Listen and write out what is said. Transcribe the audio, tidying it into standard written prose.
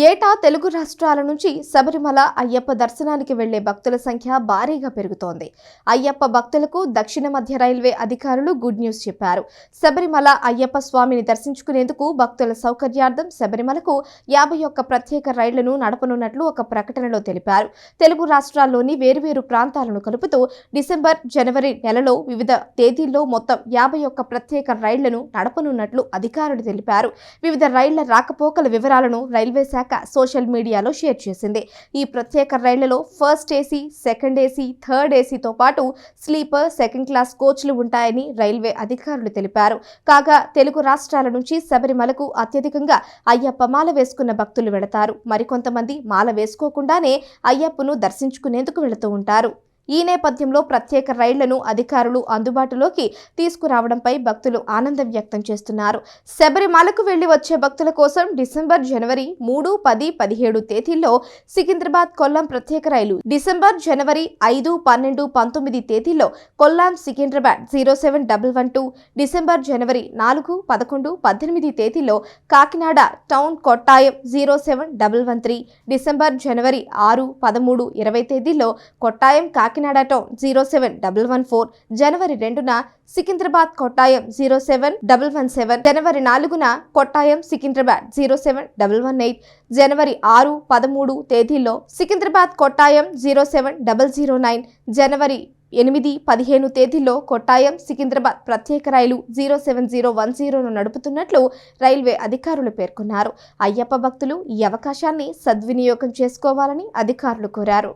ఏటా తెలుగు రాష్ట్రాల నుంచి శబరిమల అయ్యప్ప దర్శనానికి వెళ్లే భక్తుల సంఖ్య భారీగా పెరుగుతోంది. అయ్యప్ప భక్తులకు దక్షిణ మధ్య రైల్వే అధికారులు గుడ్ న్యూస్ చెప్పారు. శబరిమల అయ్యప్ప స్వామిని దర్శించుకునేందుకు భక్తుల సౌకర్యార్థం శబరిమలకు 51 ప్రత్యేక రైళ్లను నడపనున్నట్లు ఒక ప్రకటనలో తెలిపారు. తెలుగు రాష్ట్రాల్లోని వేర్వేరు ప్రాంతాలను కలుపుతూ డిసెంబర్, జనవరి నెలలో వివిధ తేదీల్లో మొత్తం 51 ప్రత్యేక రైళ్లను నడపనున్నట్లు అధికారులు తెలిపారు. వివిధ రైళ్ల రాకపోకల వివరాలను రైల్వే శాఖ సోషల్ మీడియాలో షేర్ చేసింది. ఈ ప్రత్యేక రైళ్లలో first AC, second AC, third ఏసీతో పాటు స్లీపర్, సెకండ్ క్లాస్ కోచ్లు ఉంటాయని రైల్వే అధికారులు తెలిపారు. కాగా తెలుగు రాష్ట్రాల నుంచి శబరిమలకు అత్యధికంగా అయ్యప్ప మాల వేసుకున్న భక్తులు వెళతారు. మరికొంతమంది మాల వేసుకోకుండానే అయ్యప్పను దర్శించుకునేందుకు వెళుతూ ఉంటారు. ఈ నేపథ్యంలో ప్రత్యేక రైళ్లను అధికారులు అందుబాటులోకి తీసుకురావడంపై భక్తులు ఆనందం వ్యక్తం చేస్తున్నారు. శబరిమలకు వెళ్లి వచ్చే భక్తుల కోసం డిసెంబర్, జనవరి 3, 10, 17 తేదీల్లో సికింద్రాబాద్, కొల్లాం ప్రత్యేక రైలు, డిసెంబర్, జనవరి 5, 12, 19 తేదీల్లో కొల్లాం, సికింద్రాబాద్ 0712, డిసెంబర్, జనవరి 4, 11, 18 తేదీల్లో కాకినాడ టౌన్, కొట్టాయం 0713, డిసెంబర్, జనవరి 6, 13, 20 తేదీల్లో కొట్టాయం, కాకినాడ టౌన్ 0714, జనవరి 2న సికింద్రాబాద్, కొట్టాయం 0717, జనవరి 4న కొట్టాయం, సికింద్రాబాద్ 07118, జనవరి 6, 13 తేదీల్లో సికింద్రాబాద్, కొట్టాయం 07009, జనవరి 8, 15 తేదీల్లో కొట్టాయం, సికింద్రాబాద్ ప్రత్యేక రైలు 07010ను నడుపుతున్నట్లు రైల్వే అధికారులు పేర్కొన్నారు. అయ్యప్ప భక్తులు ఈ అవకాశాన్ని సద్వినియోగం చేసుకోవాలని అధికారులు కోరారు.